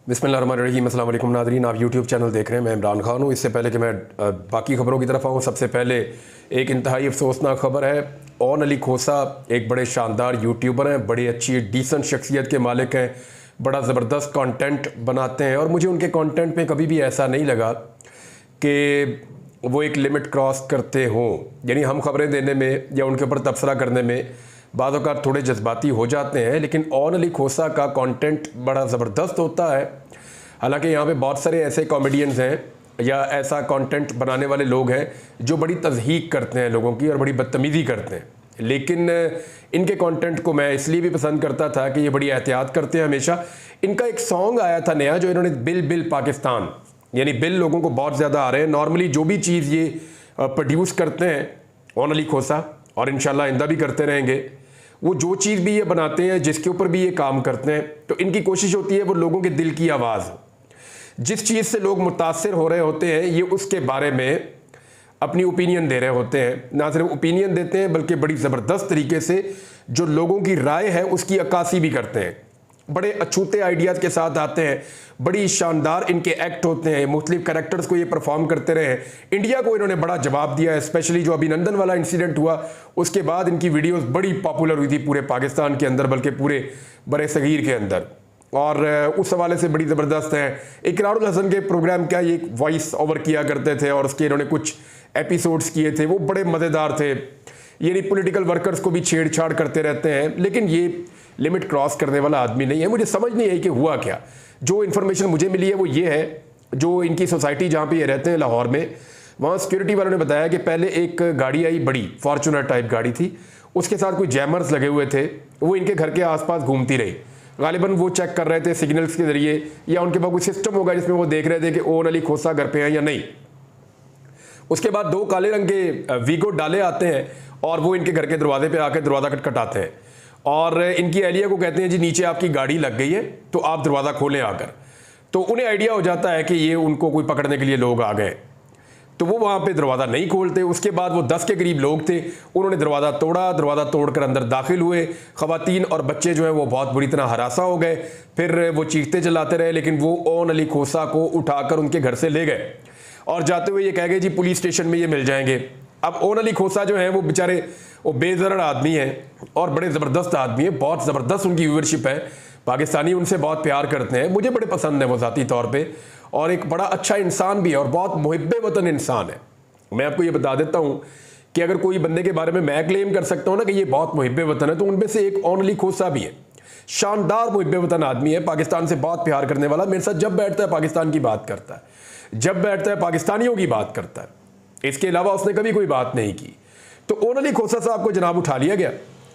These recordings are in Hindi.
बिस्मिल्लाहिर्रहमानिर्रहीम। अस्सलाम वालेकुम नाज़रीन, आप यूट्यूब चैनल देख रहे हैं। मैं इमरान खान हूँ। इससे पहले कि मैं बाकी खबरों की तरफ आऊँ, सबसे पहले एक इंतहाई अफसोसनाक खबर है। ओन अली खोसा एक बड़े शानदार यूट्यूबर हैं, बड़ी अच्छी डिसेंट शख्सियत के मालिक हैं, बड़ा ज़बरदस्त कंटेंट बनाते हैं और मुझे उनके कंटेंट में कभी भी ऐसा नहीं लगा कि वो एक लिमिट क्रॉस करते हों। यानी हम खबरें देने में या उनके ऊपर तबसरा करने में बाज़ औक़ात थोड़े जज्बाती हो जाते हैं, लेकिन ओन अली खोसा का कंटेंट बड़ा ज़बरदस्त होता है। हालांकि यहाँ पे बहुत सारे ऐसे कॉमेडियंस हैं या ऐसा कंटेंट बनाने वाले लोग हैं जो बड़ी तज़हीक करते हैं लोगों की और बड़ी बदतमीज़ी करते हैं, लेकिन इनके कंटेंट को मैं इसलिए भी पसंद करता था कि ये बड़ी एहतियात करते हैं हमेशा। इनका एक सॉन्ग आया था नया जो इन्होंने बिल बिल पाकिस्तान, यानी बिल लोगों को बहुत ज़्यादा आ रहे हैं। नॉर्मली जो भी चीज़ ये प्रोड्यूस करते हैं ओन अली खोसा, और इंशाल्लाह आइंदा भी करते रहेंगे, वो जो चीज़ भी ये बनाते हैं, जिसके ऊपर भी ये काम करते हैं, तो इनकी कोशिश होती है वो लोगों के दिल की आवाज़, जिस चीज़ से लोग मुतासिर हो रहे होते हैं, ये उसके बारे में अपनी ओपिनियन दे रहे होते हैं। ना सिर्फ ओपिनियन देते हैं बल्कि बड़ी ज़बरदस्त तरीके से जो लोगों की राय है उसकी अक्कासी भी करते हैं। बड़े अछूते आइडियाज़ के साथ आते हैं, बड़ी शानदार इनके एक्ट होते हैं, मुख्तलिफ कैरेक्टर्स को ये परफॉर्म करते रहे हैं। इंडिया को इन्होंने बड़ा जवाब दिया है, स्पेशली जो अभिनंदन वाला इंसिडेंट हुआ उसके बाद इनकी वीडियोस बड़ी पॉपुलर हुई थी पूरे पाकिस्तान के अंदर, बल्कि पूरे बड़े सगीर के अंदर, और उस हवाले से बड़ी ज़बरदस्त है। इकरारुल हसन के प्रोग्राम का ये वॉइस ओवर किया करते थे और उसके इन्होंने कुछ एपिसोड्स किए थे, वो बड़े मज़ेदार थे। यानी पॉलिटिकल वर्कर्स को भी छेड़छाड़ करते रहते हैं, लेकिन ये लिमिट क्रॉस करने वाला आदमी नहीं है। मुझे समझ नहीं आई कि हुआ क्या। जो इन्फॉर्मेशन मुझे मिली है वो ये है, जो इनकी सोसाइटी जहाँ पे ये रहते हैं लाहौर में, वहाँ सिक्योरिटी वालों ने बताया कि पहले एक गाड़ी आई, बड़ी फॉर्चूनर टाइप गाड़ी थी, उसके साथ कोई जैमर्स लगे हुए थे, वो इनके घर के आसपास घूमती रही। गालिबन वो चेक कर रहे थे सिग्नल्स के ज़रिए, या उनके पास कोई सिस्टम होगा जिसमें वो देख रहे थे कि ओन अली खोसा घर पे हैं या नहीं। उसके बाद दो काले रंग के वीगो डाले आते हैं और वो इनके घर के दरवाजे पे आकर दरवाज़ा खटखटाते हैं और इनकी एहलिया को कहते हैं जी नीचे आपकी गाड़ी लग गई है तो आप दरवाज़ा खोलें आकर। तो उन्हें आइडिया हो जाता है कि ये उनको कोई पकड़ने के लिए लोग आ गए, तो वो वहाँ पे दरवाज़ा नहीं खोलते। उसके बाद वो 10 के करीब लोग थे, उन्होंने दरवाज़ा तोड़ा, दरवाज़ा तोड़कर अंदर दाखिल हुए। ख़वातीन और बच्चे जो हैं वो बहुत बुरी तरह हरासा हो गए। फिर वो चीखते चलाते रहे, लेकिन वो ओन अली खोसा को उठाकर उनके घर से ले गए और जाते हुए ये कह गए जी पुलिस स्टेशन में ये मिल जाएंगे। अब ओन अली खोसा जो है वो बेचारे वो बेज़रर आदमी हैं और बड़े ज़बरदस्त आदमी है, बहुत ज़बरदस्त उनकी व्यूअरशिप है, पाकिस्तानी उनसे बहुत प्यार करते हैं, मुझे बड़े पसंद है वो ज़ाती तौर पे, और एक बड़ा अच्छा इंसान भी है और बहुत मुहिब्बे वतन इंसान है। मैं आपको ये बता देता हूँ कि अगर कोई बंदे के बारे में मैं क्लेम कर सकता हूँ ना कि ये बहुत मुहिब्बे वतन है, तो उनमें से एक ओन अली खोसा भी है। शानदार मुहिब्बे वतन आदमी है, पाकिस्तान से बहुत प्यार करने वाला, मेरे साथ जब बैठता है पाकिस्तान की बात करता है, जब बैठता है पाकिस्तानियों की बात करता है, इसके अलावा उसने कभी कोई बात नहीं की। तो ओन अली खोसा साहब को जनाब उठा लिया गया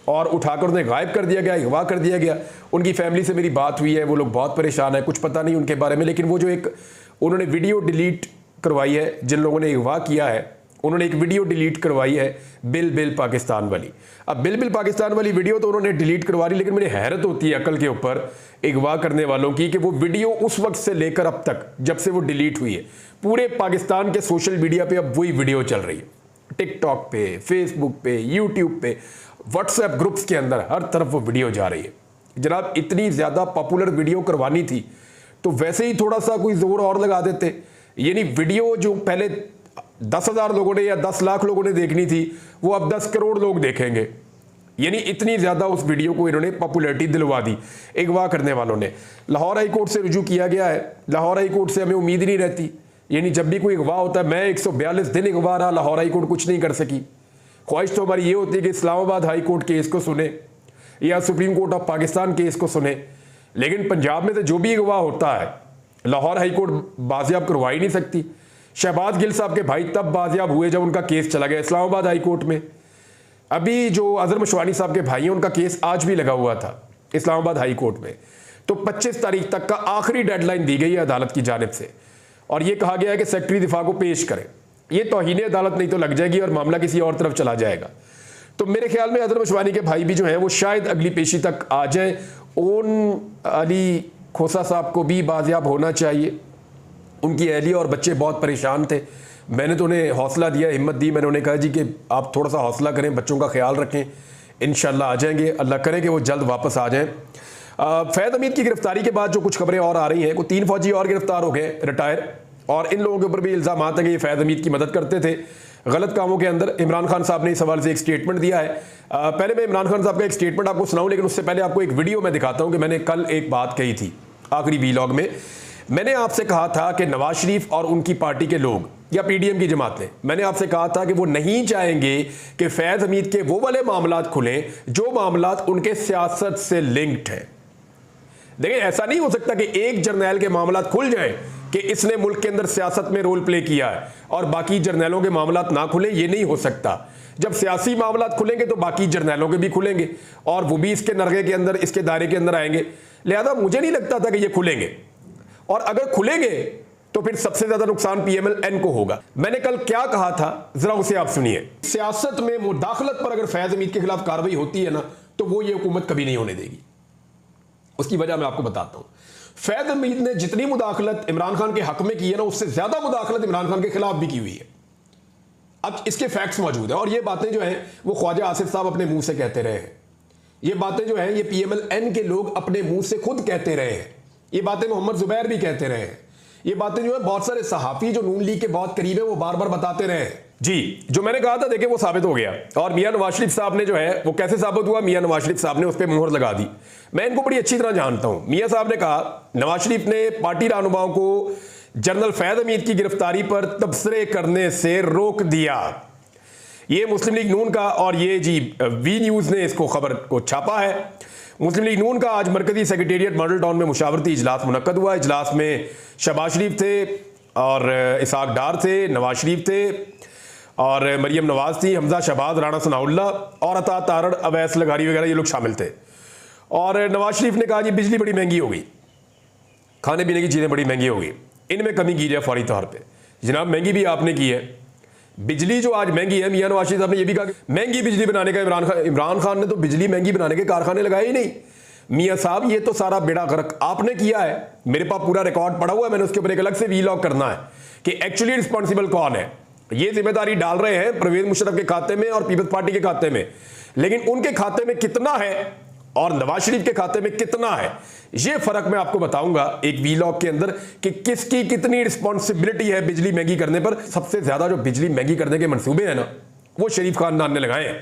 और उठाकर उन्हें गायब कर दिया गया, अगवा कर दिया गया। उनकी फैमिली से मेरी बात हुई है, वो लोग बहुत परेशान है, कुछ पता नहीं उनके बारे में, लेकिन वो जो एक उन्होंने वीडियो डिलीट करवाई है, जिन लोगों ने अगवा किया है उन्होंने एक वीडियो डिलीट करवाई है बिल बिल पाकिस्तान वाली। अब बिल बिल पाकिस्तान वाली वीडियो तो उन्होंने डिलीट करवा ली, लेकिन मुझे हैरत होती है अकल के ऊपर अगवा करने वालों की कि वो वीडियो उस वक्त से लेकर अब तक, जब से वो डिलीट हुई है, पूरे पाकिस्तान के सोशल मीडिया पे अब वही वीडियो चल रही है। टिकटॉक पे, फेसबुक पे, यूट्यूब पे, व्हाट्सएप ग्रुप्स के अंदर हर तरफ वो वीडियो जा रही है। जनाब इतनी ज़्यादा पॉपुलर वीडियो करवानी थी तो वैसे ही थोड़ा सा कोई जोर और लगा देते। यानी वीडियो जो पहले 10,000 लोगों ने या 10 लाख लोगों ने देखनी थी, वो अब 10 करोड़ लोग देखेंगे। यानी इतनी ज़्यादा उस वीडियो को इन्होंने पॉपुलैरिटी दिलवा दी अगवा करने वालों ने। लाहौर हाई कोर्ट से रुजू किया गया है, लाहौर हाई कोर्ट से हमें उम्मीद नहीं रहती। यानी जब भी कोई अगवा होता है, मैं 142 दिन अगवा रहा, लाहौर हाई कोर्ट कुछ नहीं कर सकी। ख्वाहिश तो हमारी ये होती है कि इस्लामाबाद हाई कोर्ट केस को सुने या supreme court of Pakistan case को सुने, लेकिन पंजाब में तो जो भी अगवा होता है लाहौर हाई कोर्ट बाजियाब करवा ही नहीं सकती। शहबाज गिल साहब के भाई तब बाजियाब हुए जब उनका केस चला गया इस्लामाबाद हाई कोर्ट में। अभी जो अजहर मशवानी साहब के भाई हैं उनका केस आज भी लगा हुआ था इस्लामाबाद हाई कोर्ट में। तो 25 तारीख तक का आखिरी डेडलाइन दी गई है अदालत की जानिब से, और ये कहा गया है कि सेक्रेटरी दिफा को पेश करें। ये तौहीन अदालत नहीं तो लग जाएगी और मामला किसी और तरफ चला जाएगा। तो मेरे ख्याल में अजहर मशवानी के भाई भी जो हैं वो शायद अगली पेशी तक आ जाए। ओन अली खोसा साहब को भी बाजियाब होना चाहिए। उनकी अहलिया और बच्चे बहुत परेशान थे, मैंने तो उन्हें हौसला दिया, हिम्मत दी। मैंने उन्हें कहा जी कि आप थोड़ा सा हौसला करें, बच्चों का ख्याल रखें, इंशाल्लाह आ जाएंगे। अल्लाह करे कि वो जल्द वापस आ जाएं। फैज़ हमीद की गिरफ्तारी के बाद जो कुछ खबरें और आ रही हैं, को 3 फौजी और गिरफ्तार हो गए रिटायर, और इन लोगों के ऊपर भी इल्ज़ाम है कि ये फैज़ हमीद की मदद करते थे गलत कामों के अंदर। इमरान खान साहब ने इस हवाले से एक स्टेटमेंट दिया है। पहले मैं इमरान खान साहब का एक स्टेटमेंट आपको सुनाऊं, लेकिन उससे पहले आपको एक वीडियो मैं दिखाता हूं कि मैंने कल एक बात कही थी आखिरी वीलॉग में। मैंने आपसे कहा था कि नवाज शरीफ और उनकी पार्टी के लोग या पीडीएम की जमातें, मैंने आपसे कहा था कि वो नहीं चाहेंगे कि फैज़ हमीद के वो वाले मामलात खुलें जो मामलात उनके सियासत से लिंक्ड हैं। देखिए, ऐसा नहीं हो सकता कि एक जर्नैल के मामलात खुल जाएं कि इसने मुल्क के अंदर सियासत में रोल प्ले किया है और बाकी जर्नैलों के मामलात ना खुले। ये नहीं हो सकता। जब सियासी मामलात खुलेंगे तो बाकी जर्नैलों के भी खुलेंगे और वो भी इसके नरगे के अंदर, इसके दायरे के अंदर आएंगे। लिहाजा मुझे नहीं लगता था कि ये खुलेंगे, और अगर खुलेंगे तो फिर सबसे ज्यादा नुकसान PMLN को होगा। मैंने कल क्या कहा था, जरा उसे आप सुनिए। सियासत में मुदाखलत पर अगर फैज़ हमीद के खिलाफ कार्रवाई होती है ना, तो वो ये हुकूमत कभी नहीं होने देगी। उसकी वजह मैं आपको बताता हूं। फैज़ हमीद ने जितनी मुदाखलत इमरान खान के हक में की है ना, उससे ज्यादा मुदाखलत इमरान खान के खिलाफ भी की हुई है। अब इसके फैक्ट्स मौजूद है, और ये बातें जो हैं वो ख्वाजा आसिफ साहब अपने मुंह से कहते रहे हैं। ये बातें जो हैं ये PMLN के लोग अपने मुंह से खुद कहते रहे हैं। ये बातें मोहम्मद जुबैर भी कहते रहे हैं। ये बातें जो है बहुत सारे सहाफी जो नून लीग के बहुत करीब है वो बार बार बताते रहे हैं। जी, जो मैंने कहा था देखिए वो साबित हो गया। और मियां नवाज शरीफ साहब ने जो है वो कैसे साबित हुआ, मियां नवाज शरीफ साहब ने उस पर मुहर लगा दी। मैं इनको बड़ी अच्छी तरह जानता हूं। मियां साहब ने कहा नवाज शरीफ ने पार्टी रहनुमाओं को जनरल फैज़ हमीद की गिरफ्तारी पर तबसरे करने से रोक दिया। ये मुस्लिम लीग नून का, और ये जी वी न्यूज़ ने इसको खबर को छापा है। मुस्लिम लीग नून का आज मरकजी सेक्रेटेरिएट मॉडल टाउन में मुशावरती इजलास मुनक्कद हुआ। इजलास में शहबाज शरीफ थे और इसाक डार थे, नवाज शरीफ थे और मरियम नवाज थी, हमजा शहबाज, राणा सनाउल्लाह और अता तारड़, अवैस लगारी वगैरह ये लोग शामिल थे। और नवाज शरीफ ने कहा जी बिजली बड़ी महंगी हो गई, खाने पीने की चीज़ें बड़ी महंगी हो गई, इनमें कमी की जाए फौरी तौर पर। जनाब महंगी भी आपने की है, बिजली जो आज महंगी है, मियां नवाज शरीफ साहब ने यह भी कहा कि महंगी बिजली बनाने का इमरान खान ने तो बिजली महंगी बनाने के कारखाने लगाए ही नहीं। मियां साहब ये तो सारा बेड़ा गर्क आपने किया है। मेरे पास पूरा रिकॉर्ड पड़ा हुआ है, मैंने उसके ऊपर एक अलग से वीलॉग करना है कि एक्चुअली रिस्पॉन्सिबल कौन है। ये जिम्मेदारी डाल रहे हैं परवेज मुशर्रफ के खाते में और पीपल्स पार्टी के खाते में, लेकिन उनके खाते में कितना है और नवाज शरीफ के खाते में कितना है, ये फर्क मैं आपको बताऊंगा एक वीलॉग के अंदर कि किसकी कितनी रिस्पॉन्सिबिलिटी है बिजली महंगी करने पर। सबसे ज्यादा जो बिजली महंगी करने के मंसूबे हैं ना, वो शरीफ खानदान ने लगाए हैं,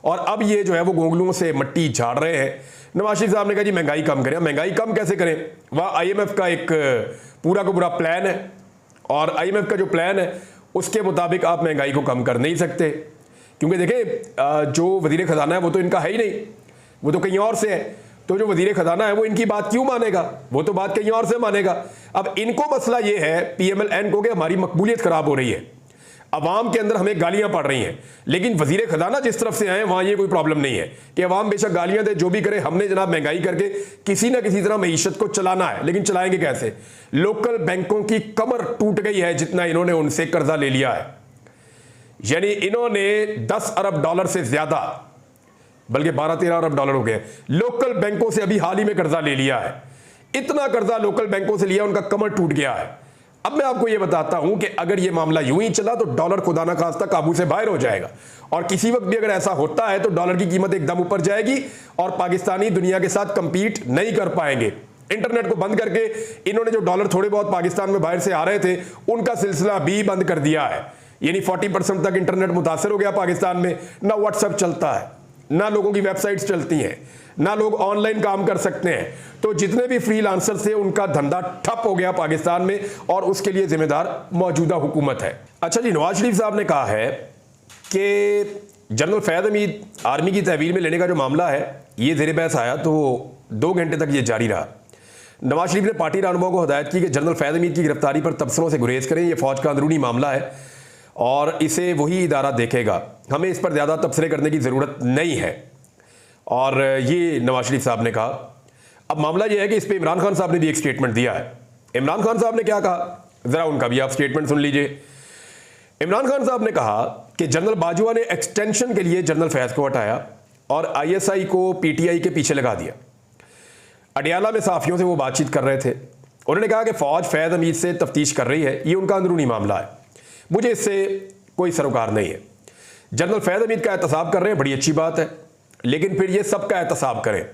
और अब ये जो है वो गोंगलुओं से मट्टी झाड़ रहे हैं। नवाज शरीफ साहब ने कहा जी महंगाई कम करें। महंगाई कम कैसे करें? वह IMF का एक पूरा का पूरा प्लान है, और IMF का जो प्लान है उसके मुताबिक आप महंगाई को कम कर नहीं सकते, क्योंकि देखें जो वजीर खजाना है वो तो इनका है ही नहीं, वो तो कहीं और से है। तो जो वजीर खजाना है वो इनकी बात क्यों मानेगा, वो तो बात कहीं और से मानेगा। अब इनको मसला ये है PMLN को कि हमारी मकबूलियत खराब हो रही है, अवाम के अंदर हमें गालियां पड़ रही हैं, लेकिन वजीर खजाना जिस तरफ से आए वहां ये कोई प्रॉब्लम नहीं है कि अवाम बेशक गालियां दे, जो भी करे, हमने जनाब महंगाई करके किसी ना किसी तरह मईशत को चलाना है। लेकिन चलाएंगे कैसे? लोकल बैंकों की कमर टूट गई है जितना इन्होंने उनसे कर्जा ले लिया है। यानी इन्होंने $10 अरब से ज्यादा, बल्कि 12-13 अरब डॉलर हो गए, लोकल बैंकों से अभी हाल ही में कर्जा ले लिया है। इतना कर्जा लोकल बैंकों से लिया, उनका कमर टूट गया है। अब मैं आपको यह बताता हूं कि अगर यह मामला यूं ही चला तो डॉलर खुदा ना खास्ता काबू से बाहर हो जाएगा, और किसी वक्त भी अगर ऐसा होता है तो डॉलर की कीमत एकदम ऊपर जाएगी और पाकिस्तानी दुनिया के साथ कंपीट नहीं कर पाएंगे। इंटरनेट को बंद करके इन्होंने जो डॉलर थोड़े बहुत पाकिस्तान में बाहर से आ रहे थे उनका सिलसिला भी बंद कर दिया है। यानी 40% तक इंटरनेट मुतासर हो गया पाकिस्तान में। ना व्हाट्सएप चलता है, ना लोगों की वेबसाइट्स चलती हैं, ना लोग ऑनलाइन काम कर सकते हैं। तो जितने भी फ्रीलांसर थे उनका धंधा ठप हो गया पाकिस्तान में, और उसके लिए जिम्मेदार मौजूदा हुकूमत है। अच्छा जी, नवाज शरीफ साहब ने कहा है कि जनरल फैज़ हमीद आर्मी की तहवील में लेने का जो मामला है ये ज़ेर बहस आया तो 2 घंटे तक ये जारी रहा। नवाज शरीफ ने पार्टी रहनुमाओं को हदायत की कि जनरल फैज़ हमीद की गिरफ्तारी पर तबसरों से गुरेज करें। यह फौज का अंदरूनी मामला है और इसे वही इदारा देखेगा, हमें इस पर ज़्यादा तबसरे करने की ज़रूरत नहीं है। और ये नवाज शरीफ साहब ने कहा। अब मामला यह है कि इस पर इमरान खान साहब ने भी एक स्टेटमेंट दिया है। इमरान खान साहब ने क्या कहा, ज़रा उनका भी आप स्टेटमेंट सुन लीजिए। इमरान खान साहब ने कहा कि जनरल बाजवा ने एक्सटेंशन के लिए जनरल फैज़ को हटाया और ISI को PTI के पीछे लगा दिया। अडियाला में साफियों से वो बातचीत कर रहे थे, उन्होंने कहा कि फ़ौज फैज़ हमीद से तफ्तीश कर रही है, ये उनका अंदरूनी मामला है, मुझे इससे कोई सरोकार नहीं है। जनरल फैज़ हमीद का एहतसाब कर रहे हैं, बड़ी अच्छी बात है, लेकिन फिर ये सबका एहतसाब करें।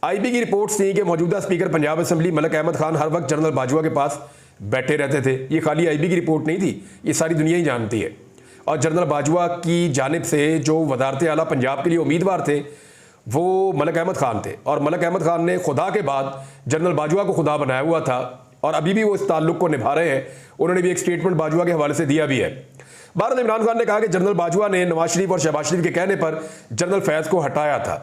आईबी की रिपोर्ट्स थी कि मौजूदा स्पीकर पंजाब असेंबली मलिक अहमद खान हर वक्त जनरल बाजवा के पास बैठे रहते थे। ये खाली आईबी की रिपोर्ट नहीं थी, ये सारी दुनिया ही जानती है। और जनरल बाजवा की जानिब से जो वज़ारत आला पंजाब के लिए उम्मीदवार थे वो मलिक अहमद खान थे, और मलिक अहमद खान ने खुदा के बाद जनरल बाजवा को खुदा बनाया हुआ था, और अभी भी वो इस ताल्लुक को निभा रहे हैं। उन्होंने भी एक स्टेटमेंट बाजवा के हवाले से दिया भी है। बहरहाल इमरान खान ने कहा कि जनरल बाजवा ने नवाज शरीफ और शहबाज शरीफ के कहने पर जनरल फैज़ को हटाया था।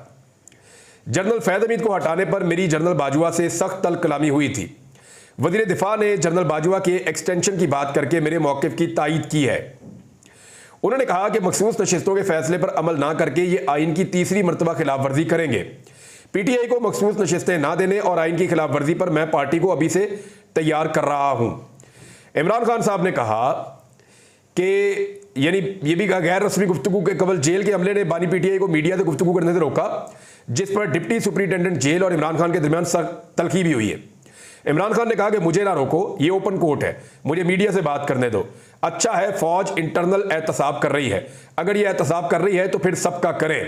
जनरल फैज़ हमीद को हटाने पर मेरी जनरल बाजवा से सख्त तल्ख कलामी हुई थी। वज़ीर दिफा ने जनरल बाजवा के एक्सटेंशन की बात करके मेरे मौक़िफ़ की तायीद की है। उन्होंने कहा कि मखसूस नशिस्तों के फैसले पर अमल ना करके ये आइन की तीसरी मरतबा खिलाफ वर्जी करेंगे। पीटीआई को मखसूस नशिस्तें ना देने और आइन की खिलाफ वर्जी पर मैं पार्टी को अभी से तैयार कर रहा हूँ। इमरान खान साहब ने कहा कि यानी ये भी गैर रस्मी गुफ्तगू के कबल जेल के अमले ने बानी पीटीआई को मीडिया से गुफ्तगू करने से रोका, जिस पर डिप्टी सुपरिटेंडेंट जेल और इमरान खान के दरमियान सख्त तलखी भी हुई है। इमरान खान ने कहा कि मुझे ना रोको, ये ओपन कोर्ट है, मुझे मीडिया से बात करने दो। अच्छा है फौज इंटरनल एहतसाब कर रही है, अगर ये एहतसाब कर रही है तो फिर सबका करें।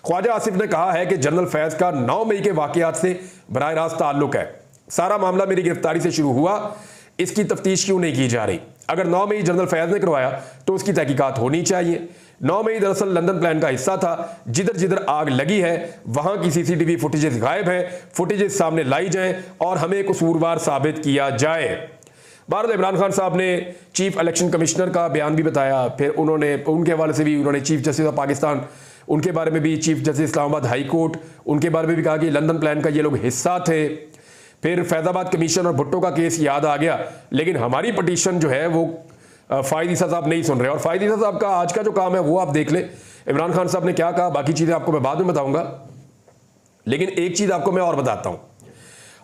ख्वाजा आसिफ ने कहा है कि जनरल फैज़ का 9 मई के वाक़यात से बराह रास्त ताल्लुक है। सारा मामला मेरी गिरफ्तारी से शुरू हुआ, इसकी तफ्तीश क्यों नहीं की जा रही? अगर 9 मई जनरल फैज़ ने करवाया तो उसकी तहकीकात होनी चाहिए। 9 मई दरअसल लंदन प्लान का हिस्सा था। जिधर जिधर आग लगी है वहां की सीसीटीवी फुटेजेस गायब है, फुटेजेस सामने लाई जाएं और हमें कसूरवार साबित किया जाए। बहरहाल इमरान खान साहब ने चीफ इलेक्शन कमिश्नर का बयान भी बताया, फिर उन्होंने उनके हवाले से भी उन्होंने चीफ जस्टिस ऑफ पाकिस्तान उनके बारे में भी, chief justice Islamabad high court उनके बारे में भी कहा कि लंदन प्लान का ये लोग हिस्सा थे। फिर फैज़ाबाद कमीशन और भुट्टो का केस याद आ गया, लेकिन हमारी पटिशन जो है वो फ़ायद ईसा साहब नहीं सुन रहे। और फ़ायद ईसा साहब का आज का जो काम है वो आप देख लें, इमरान खान साहब ने क्या कहा, बाकी चीज़ें आपको मैं बाद में बताऊंगा। लेकिन एक चीज़ आपको मैं और बताता हूँ,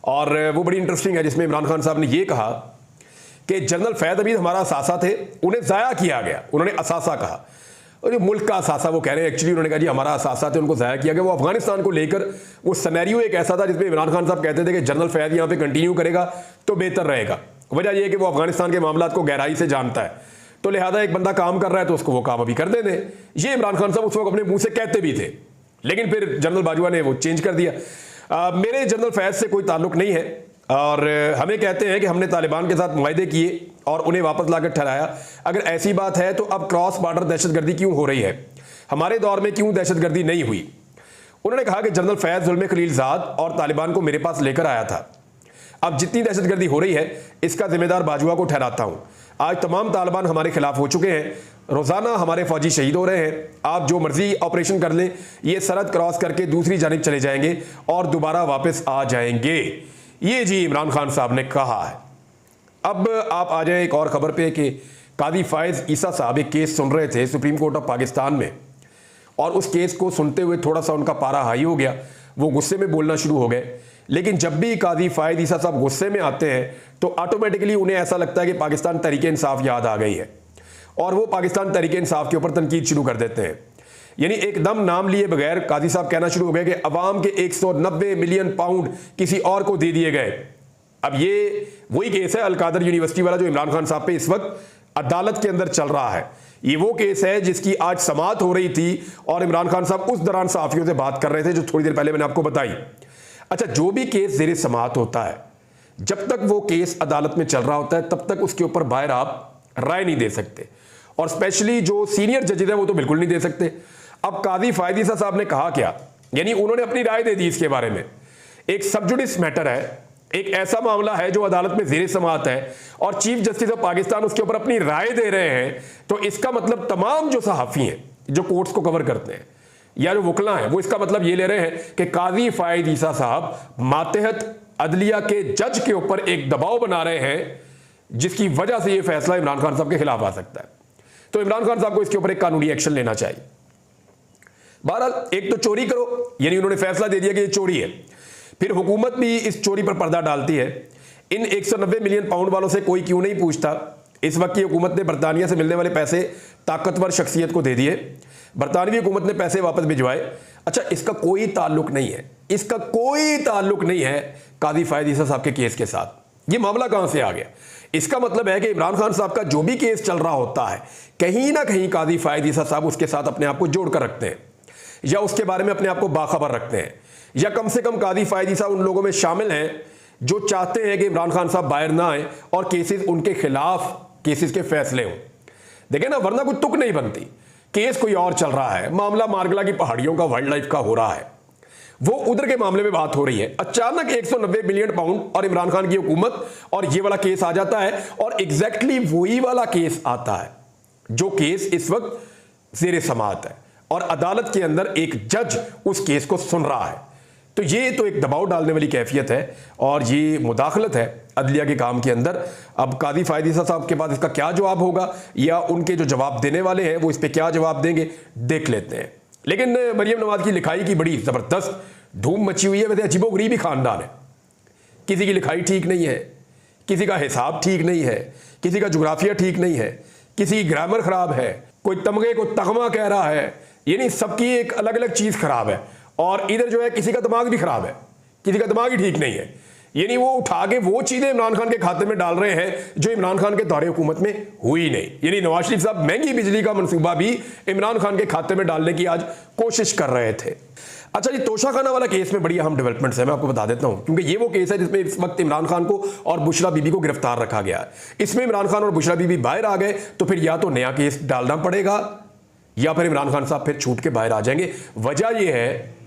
और वो बड़ी इंटरेस्टिंग है, जिसमें इमरान खान साहब ने ये कहा कि जनरल फैज़ हमीद हमारा असासा थे, उन्हें ज़ाया किया गया। उन्होंने असासा कहा, और जो मुल्क का असासा वो कह रहे हैं, एक्चुअली उन्होंने कहा जी हमारा असासा थे, उनको ज़ाया किया गया। वो अफगानिस्तान को लेकर वो सिनेरियो एक ऐसा था जिसमें इमरान खान साहब कहते थे कि जनरल फैज़ यहाँ पे कंटिन्यू करेगा तो बेहतर रहेगा। वजह यह है कि वो अफगानिस्तान के मामलात को गहराई से जानता है, तो लिहाजा एक बंदा काम कर रहा है तो उसको वो काम अभी कर दें। ये इमरान खान साहब उस वक्त अपने मुंह से कहते भी थे, लेकिन फिर जनरल बाजवा ने वो चेंज कर दिया। मेरे जनरल फैज़ से कोई ताल्लुक नहीं है, और हमें कहते हैं कि हमने तालिबान के साथ मुआहदे किए और उन्हें वापस लाकर ठहराया। अगर ऐसी बात है तो अब क्रॉस बॉर्डर दहशतगर्दी क्यों हो रही है? हमारे दौर में क्यों दहशतगर्दी नहीं हुई? उन्होंने कहा कि जनरल फैज़ जुल्म खलीलजाद और तालिबान को मेरे पास लेकर आया था। अब जितनी दहशतगर्दी हो रही है इसका जिम्मेदार बाजवा को ठहराता हूँ। आज तमाम तालिबान हमारे खिलाफ हो चुके हैं, रोज़ाना हमारे फौजी शहीद हो रहे हैं। आप जो मर्जी ऑपरेशन कर लें, ये सरहद क्रॉस करके दूसरी जानिब चले जाएंगे और दोबारा वापस आ जाएंगे। ये जी इमरान खान साहब ने कहा है। अब आप आ जाए एक और ख़बर पे कि कादी फ़ायज़ ईसा साहब एक केस सुन रहे थे सुप्रीम कोर्ट ऑफ पाकिस्तान में, और उस केस को सुनते हुए थोड़ा सा उनका पारा हाई हो गया, वो गुस्से में बोलना शुरू हो गए। लेकिन जब भी कादी फ़ायज़ ईसा साहब गुस्से में आते हैं तो ऑटोमेटिकली उन्हें ऐसा लगता है कि पाकिस्तान तहरीक इंसाफ याद आ गई है, और वो पाकिस्तान तहरीक इंसाफ के ऊपर तनकीद शुरू कर देते हैं। यानी एकदम नाम लिए बगैर कादी साहब कहना शुरू हो गए कि अवाम के 190 मिलियन पाउंड किसी और को दे दिए गए। अब ये वही केस है अलकादर यूनिवर्सिटी वाला जो इमरान खान साहब पे इस वक्त अदालत के अंदर चल रहा है। ये वो केस है जिसकी आज समाअत हो रही थी, और इमरान खान साहब उस दौरान सहाफियों से बात कर रहे थे जो थोड़ी देर पहले मैंने आपको बताई। अच्छा, जो भी केस ज़ेरे समाअत होता है, जब तक वो केस अदालत में चल रहा होता है तब तक उसके ऊपर बाहर आप राय नहीं दे सकते, और स्पेशली जो सीनियर जजेज है वो तो बिल्कुल नहीं दे सकते। अब कादी फ़ायज़ ईसा साहब ने कहा क्या, यानी उन्होंने अपनी राय दे दी इसके बारे में। एक सबजुडिस मैटर है, एक ऐसा मामला है जो अदालत में ज़ेरे समाअत है, और चीफ जस्टिस ऑफ पाकिस्तान उसके ऊपर अपनी राय दे रहे हैं। तो इसका मतलब तमाम जो सहाफ़ी हैं जो कोर्ट्स को कवर करते हैं या जो वकला हैं, वो इसका मतलब ये ले रहे हैं कि कादी फ़ायज़ ईसा साहब मातहत अदलिया के जज के ऊपर एक दबाव बना रहे हैं, जिसकी वजह से ये फैसला इमरान खान साहब के खिलाफ आ सकता है। तो इमरान खान साहब को इसके ऊपर एक कानूनी एक्शन लेना चाहिए। बहरहाल एक तो चोरी करो, यानी उन्होंने फैसला दे दिया कि ये चोरी है, फिर हुकूमत भी इस चोरी पर पर्दा डालती है। इन 190 मिलियन पाउंड वालों से कोई क्यों नहीं पूछता? इस वक्त की हुकूमत ने बरतानिया से मिलने वाले पैसे ताकतवर शख्सियत को दे दिए, बरतानवी हुकूमत ने पैसे वापस भिजवाए। अच्छा, इसका कोई ताल्लुक नहीं है, इसका कोई ताल्लुक नहीं है कादी फ़ायज़ ईसा साहब के केस के साथ। ये मामला कहां से आ गया? इसका मतलब है कि इमरान खान साहब का जो भी केस चल रहा होता है, कहीं ना कहीं कादी फ़ायज़ ईसा साहब उसके साथ अपने आप को जोड़ कर रखते हैं, या उसके बारे में अपने आप को बाखबर रखते हैं। या कम से कम कादी फायदी साहब उन लोगों में शामिल हैं जो चाहते हैं कि इमरान खान साहब बाहर ना आए और केसेस उनके खिलाफ केसेस के फैसले हों। देखें ना, वरना कोई तुक नहीं बनती। केस कोई और चल रहा है, मामला मारगला की पहाड़ियों का, वाइल्ड लाइफ का हो रहा है, वो उधर के मामले में बात हो रही है। अचानक 190 बिलियन पाउंड और इमरान खान की हुकूमत और ये वाला केस आ जाता है, और एग्जैक्टली वही वाला केस आता है जो केस इस वक्त ज़ेरे समाअत है और अदालत के अंदर एक जज उस केस को सुन रहा है। तो ये तो एक दबाव डालने वाली कैफियत है और ये मुदाखलत है अदलिया के काम के अंदर। अब कादी फायदीसा साहब के पास इसका क्या जवाब होगा, या उनके जो जवाब देने वाले हैं वो इस पर क्या जवाब देंगे, देख लेते हैं। लेकिन मरियम नवाज की लिखाई की बड़ी ज़बरदस्त धूम मची हुई है। वैसे अजीबोगरीबी खानदान है, किसी की लिखाई ठीक नहीं है, किसी का हिसाब ठीक नहीं है, किसी का जोग्राफिया ठीक नहीं है, किसी की ग्रामर खराब है, कोई तमगे को तगमा कह रहा है, यानी सबकी एक अलग अलग चीज़ खराब है। और इधर जो है किसी का दिमाग भी खराब है, किसी का दिमाग ही ठीक नहीं है, यानी वो उठा के वो चीज़ें इमरान खान के खाते में डाल रहे हैं जो इमरान खान के दौरे हुकूमत में हुई नहीं। यानी नवाज शरीफ साहब महंगी बिजली का मंसूबा भी इमरान खान के खाते में डालने की आज कोशिश कर रहे थे। अच्छा जी, तोशाखाना वाला केस में बड़ी अहम डेवलपमेंट्स है, मैं आपको बता देता हूं, क्योंकि ये वो केस है जिसमें इस वक्त इमरान खान को और बुशरा बीबी को गिरफ्तार रखा गया है। इसमें इमरान खान और बुशरा बीबी बाहर आ गए तो फिर या तो नया केस डालना पड़ेगा या फिर इमरान खान साहब फिर छूट के बाहर आ जाएंगे। वजह यह है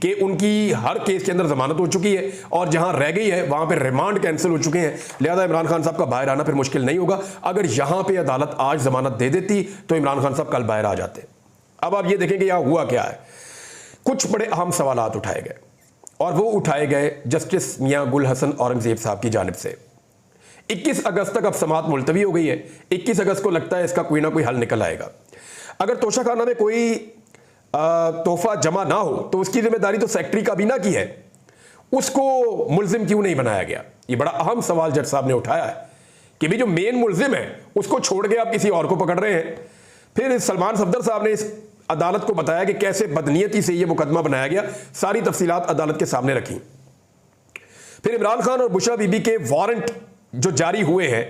कि उनकी हर केस के अंदर जमानत हो चुकी है और जहां रह गई है वहां पर रिमांड कैंसिल हो चुके हैं, लिहाजा इमरान खान साहब का बाहर आना फिर मुश्किल नहीं होगा। अगर यहां पे अदालत आज जमानत दे देती तो इमरान खान साहब कल बाहर आ जाते। अब आप ये देखें कि यहां हुआ क्या है। कुछ बड़े अहम सवालात उठाए गए और वो उठाए गए जस्टिस मियां गुल हसन औरंगजेब साहब की जानिब से। 21 अगस्त तक अब समाअत मुलतवी हो गई है। 21 अगस्त को लगता है इसका कोई ना कोई हल निकल आएगा। अगर तोशाखाना में कोई तोहफा जमा ना हो तो उसकी जिम्मेदारी तो सेक्रेटरी काबीना की है, उसको मुल्जिम क्यों नहीं बनाया गया? ये बड़ा अहम सवाल जज साहब ने उठाया है कि भी जो मेन मुल्जिम है उसको छोड़ के आप किसी और को पकड़ रहे हैं। फिर सलमान सफदर साहब ने इस अदालत को बताया कि कैसे बदनीयती से यह मुकदमा बनाया गया, सारी तफसीलात अदालत के सामने रखी। फिर इमरान खान और बुशरा बीबी के वारंट जो जारी हुए हैं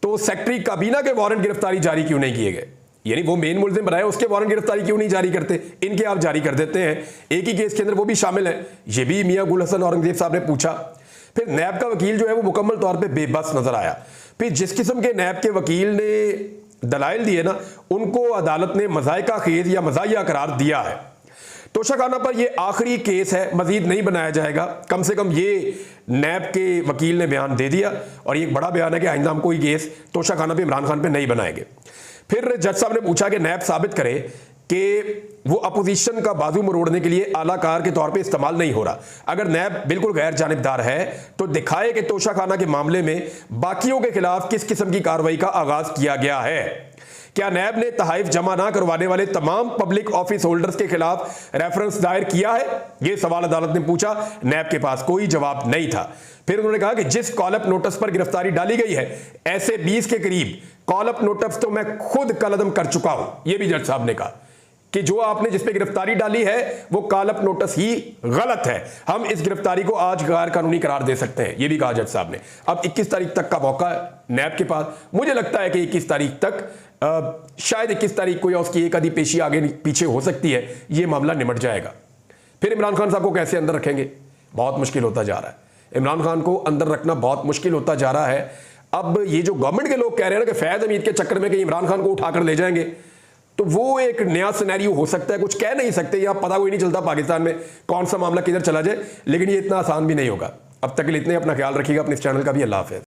तो सेक्रेटरी काबीना के वारंट गिरफ्तारी जारी क्यों नहीं किए गए? यानी वो मेन मुल्जिम बनाए उसके वारंट गिरफ्तारी क्यों नहीं जारी करते? इनके आप जारी कर देते हैं। एक ही केस के अंदर वो भी शामिल है। ये भी मियां गुल हसन औरंगजेब साहब ने पूछा। फिर नैब का वकील जो है वो मुकम्मल तौर पे बेबस नजर आया। फिर जिस किस्म के नैब के वकील ने दलाइल दिए ना, उनको अदालत ने मज़ायका खेज या मज़ाहिया करार दिया है। तोशाखाना पर यह आखिरी केस है, मजीद नहीं बनाया जाएगा। कम से कम ये नैब के वकील ने बयान दे दिया और ये एक बड़ा बयान है कि आइंदा हम कोई केस तोशाखाना पे इमरान खान पे नहीं बनाएंगे। फिर जज साहब ने पूछा कि नैब साबित करे कि वो अपोजिशन का बाजू मरोड़ने के लिए आलाकार के तौर पे इस्तेमाल नहीं हो रहा। अगर नैब बिल्कुल गैर जानिबदार है तो दिखाए कि तोशाखाना के मामले में बाकियों के खिलाफ किस किस्म की कार्रवाई का आगाज किया गया है। क्या नैब ने तहाइफ जमा ना करवाने वाले तमाम पब्लिक ऑफिस होल्डर्स के खिलाफ रेफरेंस दायर किया है? यह सवाल अदालत ने पूछा। नैब के पास कोई जवाब नहीं था। फिर उन्होंने कहा कि जिस कॉल अप नोटिस पर गिरफ्तारी डाली गई है, ऐसे 20 के करीब कॉल अप नोटिस तो मैं खुद कलअदम कर चुका हूं। यह भी जज साहब ने कहा कि जो आपने जिस पे गिरफ्तारी डाली है वो कॉल अप नोटिस ही गलत है, हम इस गिरफ्तारी को आज गैर कानूनी करार दे सकते हैं। यह भी कहा जज साहब ने। अब 21 तारीख तक का मौका है नैब के पास। मुझे लगता है कि 21 तारीख तक शायद 21 तारीख को या उसकी एक आधी पेशी आगे पीछे हो सकती है, यह मामला निमट जाएगा। फिर इमरान खान साहब को कैसे अंदर रखेंगे? बहुत मुश्किल होता जा रहा है। इमरान खान को अंदर रखना बहुत मुश्किल होता जा रहा है। अब ये जो गवर्नमेंट के लोग कह रहे हैं ना कि फैज हमीद के चक्कर में कि इमरान खान को उठाकर ले जाएंगे, तो वो एक नया सिनेरियो हो सकता है। कुछ कह नहीं सकते, यहाँ पता कोई नहीं चलता पाकिस्तान में कौन सा मामला किधर चला जाए, लेकिन ये इतना आसान भी नहीं होगा। अब तक के लिए इतने, अपना ख्याल रखिएगा, अपने इस चैनल का भी। अल्लाह हाफ़िज़।